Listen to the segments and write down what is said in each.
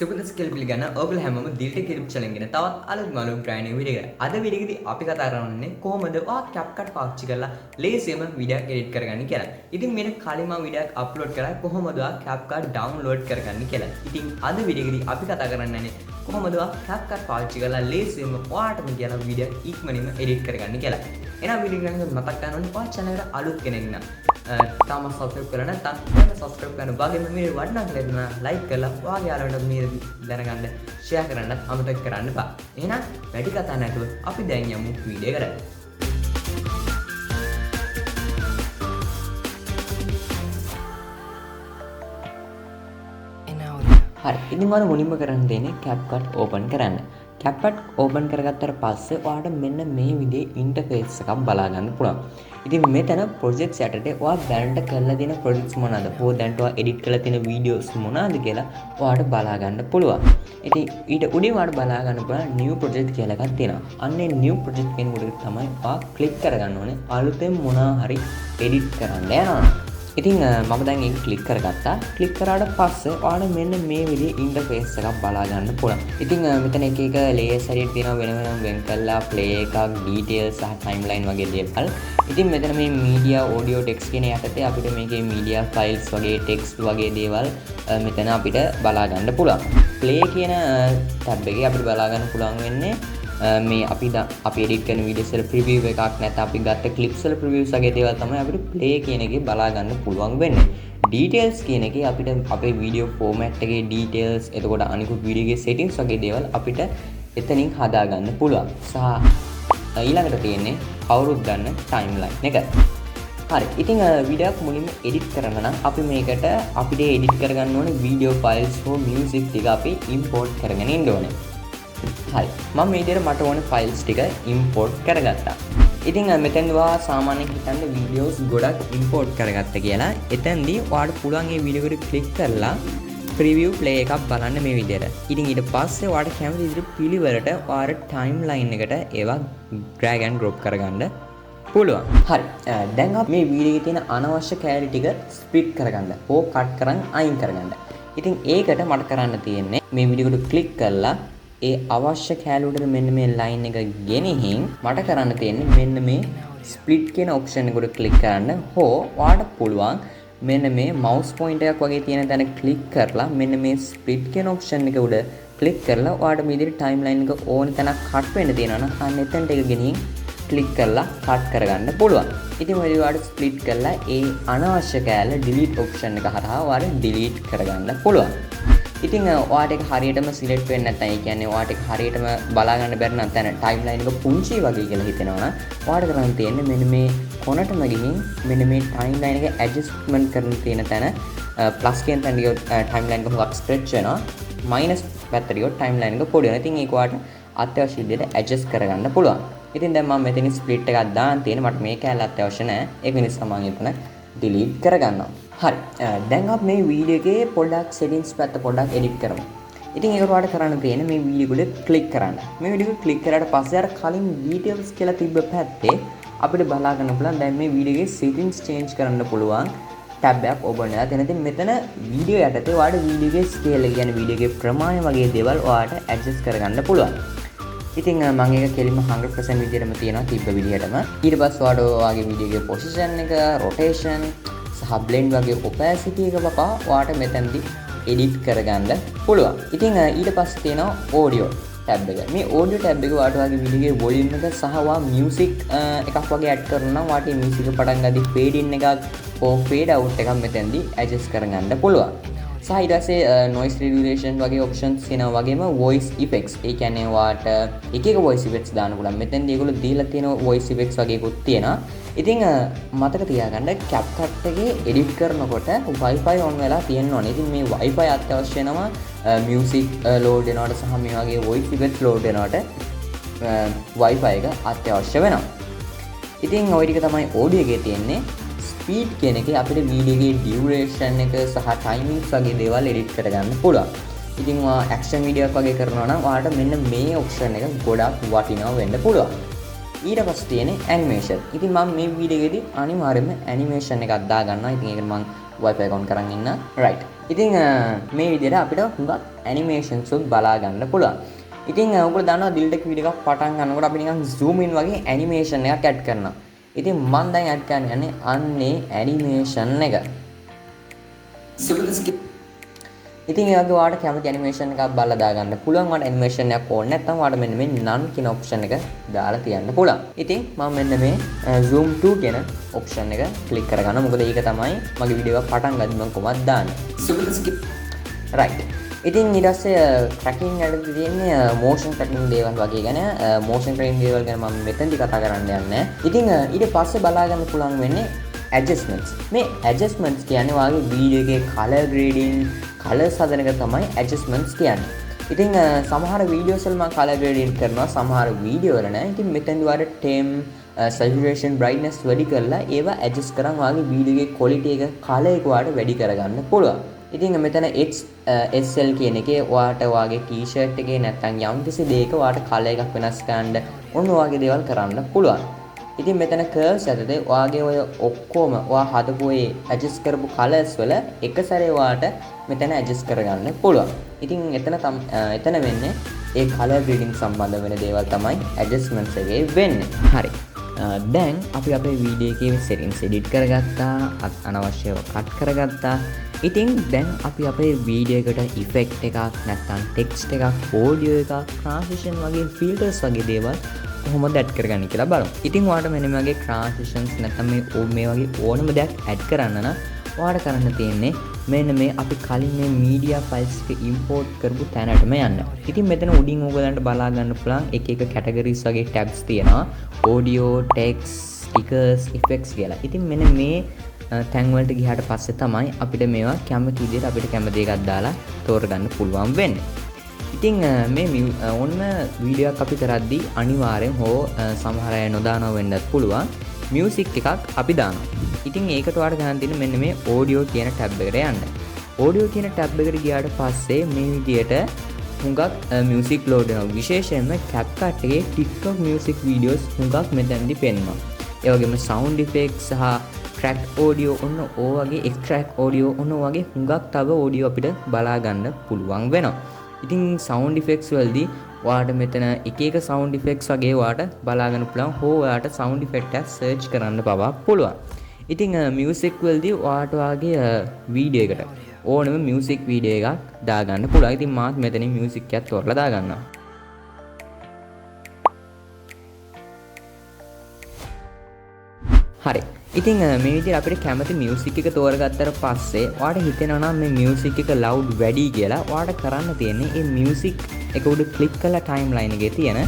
සුපුරුදු ස්කිල් පිළිගන්න ඔයගොල්ලෝ හැමෝම DILTECH YouTube channel එකේ තවත් අලුත් මලුත් brand new video එකක්. අද video එකේදී අපි කතා කරන්නේ කොහොමද ඔයා CapCut පාවිච්චි කරලා ලේසියෙන්ම video එක edit කරගන්නේ කියලා. ඉතින් මේක කලින් මම video එකක් upload කරා කොහොමද ඔයා CapCut download කරගන්නේ කියලා. ඉතින් අද video එකේදී අපි කතා කරන්නේ කොහොමද ඔයා CapCut පාවිච්චි කරලා ලේසියෙන්ම ඔයාටම කියලා video එක ඉක්මනින්ම edit කරගන්නේ කියලා. එහෙනම් video එක ගැන මතක් කරගන්න ඕනේ ඔයා channel එකට අලුත් කෙනෙක් නම් තාම subscribe කරලා නැත්නම් subscribe කරන්න වගේම මේ වටිනා කියලා like කරලා ඔයාගේ යාළුවන්ට මේ දැනගන්න share කරන්න අමතක කරන්න එපා. එහෙනම් වැඩි කතා නැතුව අපි දැන් යමු වීඩියෝ එකට. හරි. ඉතින් මම මුලින්ම කරන්න දෙන්නේ CapCut open කරන්න. CapCut open කරගත්තට පස්සේ ඔයාලට මෙන්න මේ විදිහේ interface එකක් බලා ගන්න පුළුවන්. ඉතින් මෙතන projects යටතේ ඔයා දැනට කරලා තියෙන projects මොනවාද? ඕ දැනට ඔයා edit කරලා තියෙන videos මොනවාද කියලා ඔයාලට බලා ගන්න පුළුවන්. ඉතින් ඊට උඩින් ඔයාලට බලා ගන්න පුළුවන් new project කියලා එකක් තියෙනවා. අන්නේ new project කියන උඩට තමයි ඔයා click කරගන්න ඕනේ. අලුතෙන් මොනවා හරි edit කරන්න යනවා. ඉතින් මම දැන් ඒක ක්ලික් කරගත්තා. ක්ලික් කරාට පස්සේ ඔයාලට මෙන්න මේ විදිහේ ඉන්ටර්ෆේස් එකක් බලා ගන්න පුළුවන්. ඉතින් මෙතන එක එක ලේයර්ස් හරියට තියෙනවා වෙන වෙනම වෙන් කරලා ප්ලේ එකක්, ඩීටේල්ස් සහ ටයිම්ලයින් වගේ දේවල්. ඉතින් මෙතන මේ මීඩියා, ඔඩියෝ, ටෙක්ස්ට් කියන යටතේ අපිට මේකේ මීඩියා ෆයිල්ස් වගේ ටෙක්ස්ට් වගේ දේවල් මෙතන අපිට බලා ගන්න පුළුවන්. ප්ලේ කියන ටැබ් එකේ අපිට බලා ගන්න පුළුවන් වෙන්නේ මේ අපි edit කරන videos වල preview එකක් නැත්නම් අපි ගත්ත clips වල previews වගේ දේවල් තමයි අපිට play කියන එකේ බලා ගන්න පුළුවන් වෙන්නේ. details කියන එකේ අපිට අපේ video format එකේ details එතකොට අනිකුත් video එකේ settings වගේ දේවල් අපිට එතනින් හදා ගන්න පුළුවන්. සහ ඊළඟට තියෙන්නේ කවුරුත් ගන්න timeline එක. හරි. ඉතින් වීඩියෝ එක මුලින්ම edit කරන්න නම් අපි මේකට අපිට edit කරගන්න ඕනේ video files හෝ music ටික අපි import කරගෙන ඉන්න ඕනේ. හරි. මම මේ විදිහට මට ඕනේ ෆයිල්ස් ටික import කරගත්තා. ඉතින් මෙතෙන්දී ඔයා සාමාන්‍යයෙන් හිතන්නේ වීඩියෝස් ගොඩක් import කරගත්ත කියලා. එතෙන්දී ඔයාලට පුළුවන් මේ වීඩියෝ එකට ක්ලික් කරලා preview play එකක් බලන්න මේ විදිහට. ඉතින් ඊට පස්සේ ඔයාලට කැමති විදිහට පිළිවෙලට ඔයාලට timeline එකට ඒවා drag and drop කරගන්න පුළුවන්. හරි. දැන් අපි මේ වීඩියෝ එකේ තියෙන අනවශ්‍ය කැලරි ටික split කරගන්න. ඕක cut කරන් අයින් කරගන්න. ඉතින් ඒකට මට කරන්න තියෙන්නේ මේ වීඩියෝ එකට ක්ලික් කරලා ඒ අවශ්‍ය කැලුවට මෙන්න මේ line එක ගෙනihin මට කරන්න තියෙන්නේ මෙන්න මේ split කියන option එකට click කරන්න. හෝ ඔයාලට පුළුවන් මෙන්න මේ mouse pointer එකක් වගේ තියෙන තැන click කරලා මෙන්න මේ split කියන option එක උඩ click කරලා ඔයාලට මේ විදිහට timeline එක ඕන තැනක් cut වෙන්න තියෙනවා නම් අන්න එතනට එක ගෙනින් click කරලා cut කරගන්න පුළුවන්. ඉතින් ඔය ඔයාලට split කරලා ඒ අනවශ්‍ය කැලේ delete option එක හරහා ඔයාලට delete කරගන්න පුළුවන්. ඉතින් ඔයාලට ඒක හරියටම සිලෙක්ට් වෙන්නේ නැත්නම් ඒ කියන්නේ ඔයාලට ඒක හරියටම බලා ගන්න බැරි නම් තැන ටයිම්ලයින් එක පුංචි වගේ කියලා හිතෙනවා නම් ඔයාලට කරන්න තියෙන්නේ මෙන්න මේ කොනටම ගිහින් මෙන්න මේ ටයිම්ලයින් එක ඇඩ්ජස්ට්මන්ට් කරන්න තියෙන තැන ප්ලස් කියන තැන ගියොත් ටයිම්ලයින් එක හුඟක් ස්ට්‍රෙච් වෙනවා මයිනස් පැත්තට ගියොත් ටයිම්ලයින් එක පොඩි වෙනවා. ඉතින් ඒක ඔයාලට අත්‍යවශ්‍ය විදිහට ඇඩ්ජස්ට් කරගන්න පුළුවන්. ඉතින් දැන් මම මෙතනින් ස්ප්ලිට් එකක් දාන්න තියෙන මට මේ කැලේ අත්‍යවශ්‍ය නැහැ. ඒක නිසා මම එතන delete කරගන්නවා. හරි. දැන් අපි මේ වීඩියෝ එකේ පොඩ්ඩක් settings පැත්ත පොඩ්ඩක් edit කරමු. ඉතින් ඒක ඔයාලට කරන්න තියෙන්නේ මේ වීඩියෝ එකට click කරන්න. මේ වීඩියෝ එක click කරාට පස්සේ අර කලින් details කියලා තිබ්බ පැත්තේ අපිට බලා ගන්න පුළුවන් දැන් මේ වීඩියෝ එකේ settings change කරන්න පුළුවන් tab එකක් open වෙලා තියෙනවා. ඉතින් මෙතන වීඩියෝ යටතේ ඔයාලට වීඩියෝ එකේ scale එක කියන්නේ වීඩියෝ එකේ ප්‍රමාණය වගේ දේවල් ඔයාලට adjust කරගන්න පුළුවන්. ඉතින් මම ඒක කෙලින්ම 100% විදිහටම තියනවා තිබ්බ විදිහටම. ඊට පස්සේ ඔයාලට ඔයාගේ වීඩියෝ එකේ position එක, rotation සහ blend වගේ opacity එක පවා ඔයාලට මෙතනදී edit කරගන්න පුළුවන්. ඉතින් ඊට පස්සේ තියෙනවා audio tab එක. මේ audio tab එක ඔයාලට ඔයාගේ වීඩියෝ එකේ volume එක සහ ඔයා music එකක් වගේ add කරනවා නම් ඔයාලට music එක පටන් ගද්දි fade in එකක් හෝ fade out එකක් මෙතනදී adjust කරගන්න පුළුවන්. සහ ඊට පස්සේ noise regulation වගේ options තියෙනවා වගේම voice effects. ඒ කියන්නේ ඔයාලට එක එක voice effects දාන්න පුළුවන්. මෙතෙන්දී ඒගොල්ලෝ දීලා තියෙන voice effects වගේකුත් තියෙනවා. ඉතින් මතක තියාගන්න CapCut එකේ edit කරනකොට Wi-Fi on වෙලා තියෙන්න ඕනේ. ඉතින් මේ Wi-Fi අත්‍යවශ්‍ය වෙනවා music load වෙනවට සහ මේ වගේ voice effects load වෙනවට Wi-Fi එක අත්‍යවශ්‍ය වෙනවා. ඉතින් ওই ටික තමයි audio එකේ තියෙන්නේ. speed කියන එකේ අපිට වීඩියෝ එකේ duration එක සහ timings වගේ දේවල් edit කරගන්න පුළුවන්. ඉතින් ඔයා action video එකක් වගේ කරනවා නම් ඔයාලට මෙන්න මේ option එක ගොඩක් වටිනවා වෙන්න පුළුවන්. ඊට පස්සේ තියෙන්නේ animation. ඉතින් මම මේ වීඩියෝ එකේදී අනිවාර්යයෙන්ම animation එකක් දා ගන්නවා. ඉතින් ඒක මම Wi-Fi on කරන් ඉන්න. right. ඉතින් මේ විදිහට අපිට හුඟක් ඇනිමේෂන්ස් උත් බලා ගන්න පුළුවන්. ඉතින් ඔයගොල්ලෝ දන්නවා DILTECH වීඩියෝ එකක් පටන් ගන්නකොට අපි නිකන් zoom in වගේ ඇනිමේෂන් එකක් ඇඩ් කරනවා. ඉතින් මම දැන් ඇඩ් කරන්න යන්නේ අන්නේ ඇනිමේෂන් එක. ඉතින් ඒ වගේ ඔයාලට කැමති ඇනිමේෂන් එකක් බලලා දාගන්න පුළුවන්. ඔයාලට ඇනිමේෂන් එකක් ඕනේ නැත්නම් ඔයාලට මෙන්න මේ none කියන ඔප්ෂන් එක දාලා තියන්න පුළුවන්. ඉතින් මම මෙන්න මේ zoom to කියන ඔප්ෂන් එක ක්ලික් කරගන්නවා. මොකද ඒක තමයි මගේ වීඩියෝ එක පටන් ගන්න මම කොහොමද දාන්නේ. right. ඉතින් ඊට පස්සේ ට්‍රැකින් වලදී තියෙන්නේ motion tracking දේවල් වගේ ගැන motion tracking දේවල් ගැන මම මෙතනදි කතා කරන්න යන්නේ. ඉතින් ඊට පස්සේ බලා ගන්න පුළුවන් වෙන්නේ adjustments. මේ adjustments කියන්නේ වාගේ වීඩියෝ එකේ color grading, colors හදන එක තමයි adjustments කියන්නේ. ඉතින් සමහර වීඩියෝස් වල මම color grading කරනවා, සමහර වීඩියෝ වල නෑ. ඉතින් මෙතනදි වාට temp, saturation, brightness වැඩි කරලා ඒවා adjust කරන් වාගේ වීඩියෝ එකේ quality එක color එක වාට වැඩි කරගන්න පුළුවන්. ඉතින් මෙතන XSL කියන එකේ ඔයාට ඔයාගේ ටී-ෂර්ට් එකේ නැත්නම් යම්කිසි දෙයක ඔයාට කලර් එකක් වෙනස් කරන්න ඕන වගේ දේවල් කරන්න පුළුවන්. ඉතින් මෙතන කර්ව්ස් යටතේ ඔයාගේ ඔය ඔක්කොම ඔයා හදපු ඒ ඇඩ්ජස්ට් කරපු කලර්ස් වල එක සැරේ ඔයාට මෙතන ඇඩ්ජස්ට් කරගන්න පුළුවන්. ඉතින් එතන වෙන්නේ ඒ කලර් ග්‍රේඩින් සම්බන්ධ වෙන දේවල් තමයි ඇඩ්ජස්ට්මන්ට්ස් එකේ වෙන්නේ. හරි. දැන් අපි අපේ වීඩියෝ එකේ settings edit කරගත්තා, අනවශ්‍යව cut කරගත්තා. ඉතින් දැන් අපි අපේ වීඩියෝ එකට ඉෆෙක්ට් එකක් නැත්නම් ටෙක්ස්ට් එකක්, ඕඩියෝ එකක්, ට්‍රාන්සිෂන් වගේ ෆිල්ටර්ස් වගේ දේවල් කොහොමද ඇඩ් කරගන්නේ කියලා බලමු. ඉතින් ඔයාලට මෙන්න මේ වගේ ට්‍රාන්සිෂන්ස් නැත්නම් මේ වගේ ඕනම දෙයක් ඇඩ් කරන්න නම් ඔයාලට කරන්න තියෙන්නේ මෙන්න මේ අපි කලින් මේ මීඩියා ෆයිල්ස් එක ඉම්පෝට් කරපු තැනටම යන්න. ඉතින් මෙතන උඩින් ඕගලන්ට බලා ගන්න පුළුවන් එක එක කැටගරිස් වගේ ටැබ්ස් තියෙනවා. ඕඩියෝ, ටෙක්ස්ට්, ස්ටිකර්ස්, ඉෆෙක්ට්ස් කියලා. ඉතින් මෙන්න මේ තැන් වලට ගියාට පස්සේ තමයි අපිට මේවා කැමති විදිහට අපිට කැමති එකක් දාලා තෝරගන්න පුළුවන් වෙන්නේ. ඉතින් මේ ඔන්න වීඩියෝ එකක් අපි කරද්දී අනිවාර්යෙන් හෝ සමහර අය නොදානව වෙන්නත් පුළුවන් මියුසික් එකක් අපි දානවා. ඉතින් ඒකට ඔයාලට ගන්න තියෙන මෙන්න මේ ඕඩියෝ කියන ටැබ් එකට යන්න. ඕඩියෝ කියන ටැබ් එකට ගියාට පස්සේ මේ විදිහට හුඟක් මියුසික් ලෝඩ් වෙනවා. විශේෂයෙන්ම CapCut එකේ TikTok මියුසික් වීඩියෝස් හුඟක් මෙතනදී පෙන්වනවා. ඒ වගේම sound effects සහ track audio ඔන්න ඕ වගේ extract audio ඔන්න වගේ හුඟක් තව audio අපිට බලා ගන්න පුළුවන් වෙනවා. ඉතින් sound effects වලදී ඔයාලට මෙතන එක එක sound effects වගේ ඔයාලට බලා ගන්න පුළුවන්. හෝ ඔයාලට sound effect එක search කරන්න පවා පුළුවන්. ඉතින් music වලදී ඔයාලට ඔයාගේ වීඩියෝ එකට ඕනම music වීඩියෝ එකක් දාගන්න පුළුවන්. ඉතින් මාත් මෙතනින් music එකක් තෝරලා දාගන්නවා. හරි. ඉතින් මේ විදිහට අපිට කැමති මියුසික් එක තෝරගත්තට පස්සේ ඔයාලට හිතෙනවා නම් මේ මියුසික් එක ලවුඩ් වැඩි කියලා ඔයාලට කරන්න තියෙන්නේ මේ මියුසික් එක උඩ ක්ලික් කරලා ටයිම්ලයින් එකේ තියෙන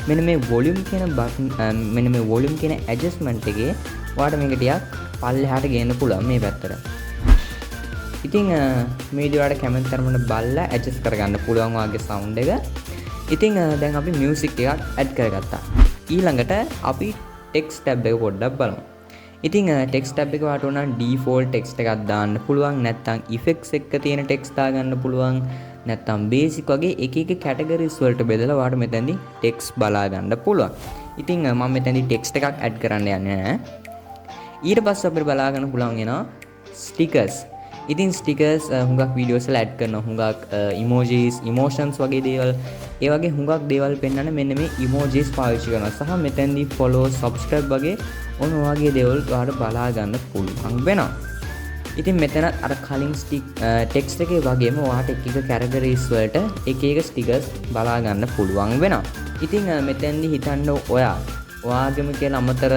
මෙන්න මේ වොලියුම් කියන බටන් මෙන්න මේ වොලියුම් කියන ඇඩ්ජස්ට්මන්ට් එකේ ඔයාලට මේක ටිකක් පල්ලෙහාට ගේන්න පුළුවන් මේ පැත්තට. ඉතින් මේ විදිහට කැමති තරමට බලලා ඇඩ්ජස්ට් කරගන්න පුළුවන් ඔයාගේ සවුන්ඩ් එක. ඉතින් දැන් අපි මියුසික් එකක් ඇඩ් කරගත්තා. ඊළඟට අපි ටෙක්ස්ට් ටැබ් එක පොඩ්ඩක් බලමු. ඉතින් ටෙක්ස්ට් ටැබ් එක වාට උනා ඩිෆෝල්ට් ටෙක්ස්ට් එකක් දාන්න පුළුවන්, නැත්නම් ඉෆෙක්ට්ස් එක්ක තියෙන ටෙක්ස්ට් දාගන්න පුළුවන්, නැත්නම් බේසික් වගේ එක එක කැටගරිස් වලට බෙදලා වාට මෙතනදී ටෙක්ස්ට් බලා ගන්න පුළුවන්. ඉතින් මම මෙතනදී ටෙක්ස්ට් එකක් ඇඩ් කරන්න යන්නේ නැහැ. ඊට පස්සේ අපිට බලා ගන්න පුළුවන් වෙනවා ස්ටිකර්ස්. ඉතින් ස්ටිකර්ස් හුඟක් වීඩියෝස් වල ඇඩ් කරනවා. හුඟක් ඉමෝජිස්, ඉමෝෂන්ස් වගේ දේවල්, ඒ වගේ හුඟක් දේවල් පෙන්වන්න මෙන්න මේ ඉමෝජිස් පාවිච්චි කරනවා. සහ මෙතෙන්දී follow, subscribe වගේ ඔන්න වගේ දේවල් ඔයාලට බලා ගන්න පුළුවන් වෙනවා. ඉතින් මෙතන අර කලින් ටෙක්ස්ට් එකේ වගේම ඔයාලට එක එක කැටගරිස් වලට එක එක ස්ටිකර්ස් බලා ගන්න පුළුවන් වෙනවා. ඉතින් මෙතෙන්දී හිතන්න ඔයාගේම කියලා අමතර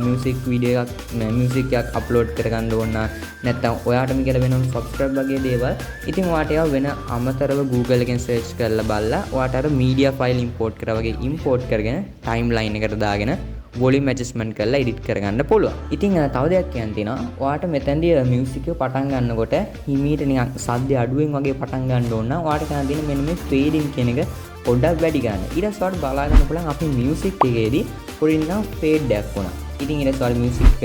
මියුසික් වීඩියෝ එකක් මියුසික් එකක් අප්ලෝඩ් කරගන්න ඕන නැත්නම් ඔයාටම කියලා වෙනම සබ්ස්ක්‍රයිබ් වගේ දේවල්. ඉතින් ඔයාට ඒවා වෙන අමතරව Google එකෙන් සර්ච් කරලා බලලා ඔයාට අර මීඩියා ෆයිල් ඉම්පෝට් කරා වගේ ඉම්පෝට් කරගෙන ටයිම්ලයින් එකට දාගෙන වොලියුම් ඇඩ්ජස්ට්මන්ට් කරලා එඩිට් කරගන්න පුළුවන්. ඉතින් තව දෙයක් කියන්න තියෙනවා. ඔයාට මෙතෙන්දී මියුසික් එක පටන් ගන්නකොට හිමීට නිකන් සද්ද අඩුවෙන් වගේ පටන් ගන්න ඕන නම් ඔයාට කරන්න තියෙන්නේ මෙන්න මේ ෆේඩින් කියන එක පොඩ්ඩක් වැඩි ගන්න. ඊට පස්සේ ඔයාලට බලා ගන්න පුළුවන් අපේ මියුසික් එකේදී පොඩි නිකන් ෆේඩ් එකක් වුණා. ඉතින් ඊට පස්සේ මියුසික්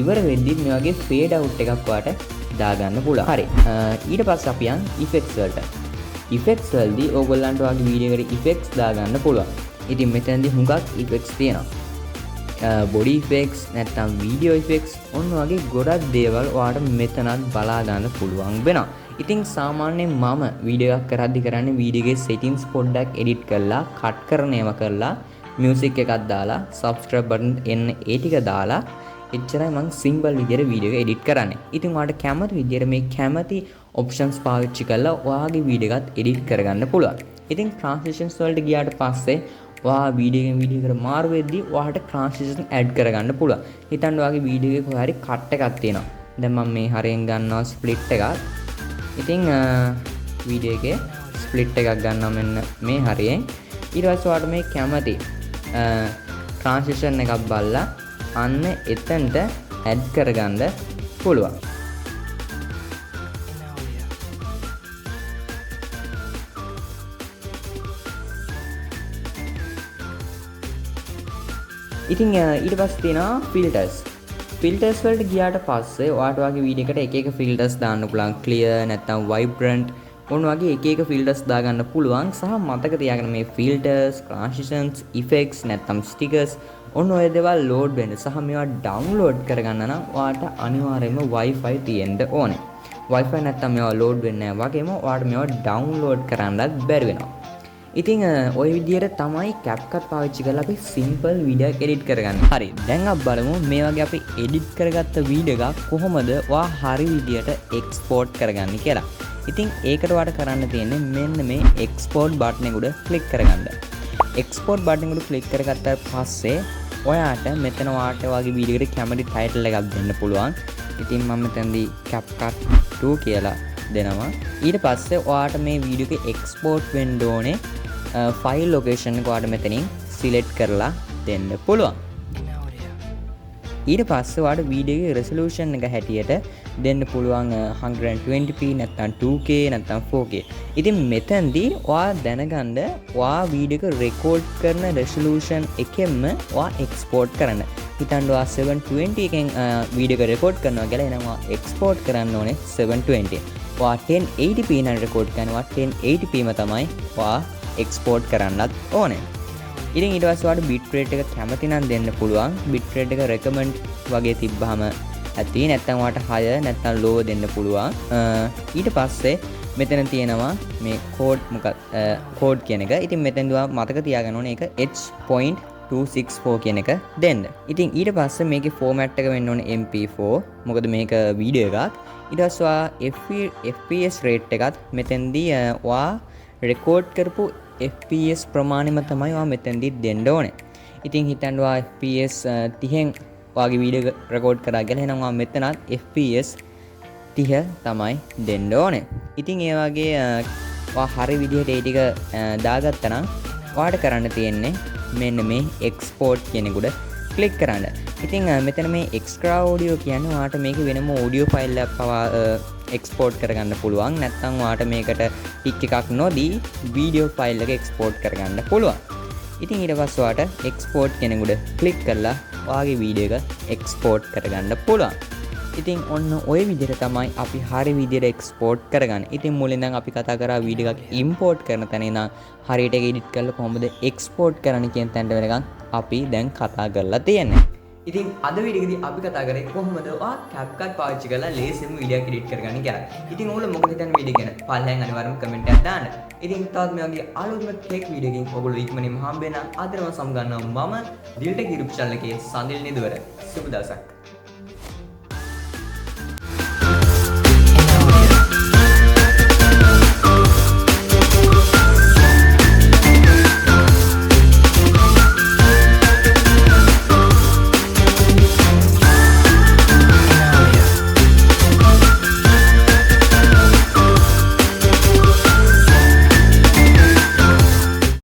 ඉවර වෙද්දි මේ වගේ ෆේඩ් අවුට් එකක් ඔයාලට දාගන්න පුළුවන්. හරි. ඊට පස්සේ අපි යන් ඉෆෙක්ට්ස් වලට. ඉෆෙක්ට්ස් වලදී ඕගොල්ලන්ට ඔයාගේ වීඩියෝ එකට ඉෆෙක්ට්ස් දාගන්න පුළුවන්. ඉතින් මෙතනදී හුඟක් ඉෆෙක්ට්ස් තියෙනවා. බොඩි ඉෆෙක්ට්ස් නැත්නම් වීඩියෝ ඉෆෙක්ට්ස් ඔන්න වගේ ගොඩක් දේවල් ඔයාලට මෙතනත් බලා ගන්න පුළුවන් වෙනවා. ඉතින් සාමාන්‍යයෙන් මම වීඩියෝ එකක් කරද්දි කරන්නේ වීඩියෝ එකේ settings පොඩ්ඩක් edit කරලා cut කරන ඒවා කරලා music එකක් දාලා subscribe button එන්න ඒ ටික දාලා එච්චරයි මම simple විදියට වීඩියෝ එක edit කරන්නේ. ඉතින් ඔයාලට කැමති විදියට මේ කැමති options පාවිච්චි කරලා ඔයාගේ වීඩියෝ එකත් edit කරගන්න පුළුවන්. ඉතින් transitions වලට ගියාට පස්සේ ඔයා වීඩියෝ එකෙන් වීඩියෝ එකට මාරු වෙද්දී ඔයාට transition add කරගන්න පුළුවන්. හිතන්න ඔයාගේ වීඩියෝ එකේ කොහේ හරි cut එකක් තියෙනවා. දැන් මම මේ හරියෙන් ගන්නවා split එකක්. ඉතින් වීඩියෝ එකේ ස්ප්ලිට් එකක් ගන්නවා මෙන්න මේ හරියෙන්. ඊට පස්සේ ඔයාලට මේ කැමති ට්‍රාන්සිෂන් එකක් බලලා අන්න එතනට ඇඩ් කරගන්න පුළුවන්. ඉතින් ඊට පස්සේ තියෙනවා ෆිල්ටර්ස්. ෆිල්ටර්ස් වලට ගියාට පස්සේ ඔයාට වගේ වීඩියෝ එකට එක එක ෆිල්ටර්ස් දාන්න පුළුවන්. ක්ලියර් නැත්නම් වයිබ්‍රන්ට් ඔන්න වගේ එක එක ෆිල්ටර්ස් දාගන්න පුළුවන්. සහ මතක තියාගන්න මේ ෆිල්ටර්ස්, ට්‍රාන්සිෂන්ස්, ඉෆෙක්ට්ස් නැත්නම් ස්ටිකර්ස් ඔන්න ඔය දේවල් ලෝඩ් වෙන්න සහ මේවා ඩවුන්ලෝඩ් කරගන්න නම් ඔයාට අනිවාර්යයෙන්ම Wi-Fi තියෙන්න ඕනේ. Wi-Fi නැත්නම් මේවා ලෝඩ් වෙන්නේ නැහැ. වගේම ඔයාට මේවා ඩවුන්ලෝඩ් කරන්නත් බැරි වෙනවා. ඉතින් ඔය විදිහට තමයි CapCut පාවිච්චි කරලා අපි simple වීඩියෝ එක edit කරගන්නේ. හරි. දැන් අපි බලමු මේ වගේ අපි edit කරගත්ත වීඩියෝ එකක් කොහොමද ඔයා හරි විදිහට export කරගන්නේ කියලා. ඉතින් ඒකට ඔයාට කරන්න තියෙන්නේ මෙන්න මේ export button එක උඩ click කරගන්න. export button එක උඩ click කරගත්තාට පස්සේ ඔයාට මෙතන ඔයාට වගේ වීඩියෝ එකට කැමති title එකක් දෙන්න පුළුවන්. ඉතින් මම මෙතනදී CapCut 2 කියලා දෙනවා. ඊට පස්සේ ඔයාට මේ වීඩියෝ එක export වෙන්න ඕනේ ෆයිල් ලොකේෂන් එක ඔයාට මෙතනින් සිලෙක්ට් කරලා දෙන්න පුළුවන්. ඊට පස්සේ ඔයාට වීඩියෝ එකේ රෙසලූෂන් එක හැටියට දෙන්න පුළුවන් 120p නැත්නම් 2K නැත්නම් 4K. ඉතින් මෙතනදී ඔයා දැනගන්න ඔයා වීඩියෝ එක රෙකෝඩ් කරන රෙසලූෂන් එකෙන්ම ඔයා එක්ස්පෝර්ට් කරන්න. හිතන්න ඔයා 720 එකෙන් වීඩියෝ එක රෙකෝඩ් කරනවා කියලා එහෙනම් ඔයා එක්ස්පෝර්ට් කරන්න ඕනේ 720. ඔයා 1080p නම් රෙකෝඩ් කරනවා 1080p ම තමයි ඔයා එක්ස්පෝර්ට් කරන්නත් ඕනේ. ඉතින් ඊට පස්සේ ඔයාලට bit rate එක කැමති නම් දෙන්න පුළුවන්. bit rate එක recommend වගේ තිබ්බහම ඇති. නැත්නම් ඔයාලට higher නැත්නම් low දෙන්න පුළුවන්. ඊට පස්සේ මෙතන තියෙනවා මේ code කියන එක. ඉතින් මෙතෙන්දී ඔයා මතක තියාගන්න ඕනේ ඒක H.264 කියන එක දෙන්න. ඉතින් ඊට පස්සේ මේකේ format එක වෙන්න ඕනේ MP4. මොකද මේක වීඩියෝ එකක්. ඊට පස්සේ ඔයා FPS rate එකත් මෙතෙන්දී ඔයා රෙකෝඩ් කරපු FPS ප්‍රමාණයම තමයි ඔයා මෙතෙන්දී දෙන්න ඕනේ. ඉතින් හිතන්න ඔයා FPS 30න් ඔයාගේ වීඩියෝ රෙකෝඩ් කරා කියලා එහෙනම් ඔයා මෙතනත් FPS 30 තමයි දෙන්න ඕනේ. ඉතින් ඒ වගේ ඔයා හරි විදිහට ඒ ටික දාගත්තා නම් ඔයාට කරන්න තියෙන්නේ මෙන්න මේ export කියන එකට ක්ලික් කරන්න. ඉතින් මෙතන මේ extra audio කියන්නේ ඔයාට මේකේ වෙනම audio file එකක් පවා export කරගන්න පුළුවන්. නැත්නම් ඔයාට මේකට ටික් එකක් නොදී video file එක export කරගන්න පුළුවන්. ඉතින් ඊට පස්සේ ඔයාට export කියන එකට ක්ලික් කරලා ඔයාගේ වීඩියෝ එක export කරගන්න පුළුවන්. ඉතින් ඔන්න ඔය විදිහට තමයි අපි හරි විදිහට export කරගන්නේ. ඉතින් මුලින් ඉඳන් අපි කතා කරා වීඩියෝ එකක් import කරන තැන ඉඳන් හරියට ඒක edit කරලා කොහොමද export කරන්නේ කියන තැනට වෙනකන් අපි දැන් කතා කරලා තියෙන්නේ. ඉතින් අද වීඩියෝ එකේදී අපි කතා කරේ කොහොමද ඔයා CapCut පාවිච්චි කරලා ලේසියෙන්ම වීඩියෝ එක edit කරගන්නේ කියලා. ඉතින් ඔයගොල්ලෝ මොකද හිතන්නේ වීඩියෝ ගැන? පල්ලෙන් අනිවාර්යයෙන්ම කමෙන්ට් එකක් දාන්න. ඉතින් තවත් මේ වගේ අලුත්ම ටෙක් වීඩියෝ එකකින් ඔයගොල්ලෝ ඉක්මනින්ම හම්බ වෙන අදටම සමගන්නවා මම DILTECH YouTube channel එකේ සඳිල් නිදුවර. සුබ දවසක්.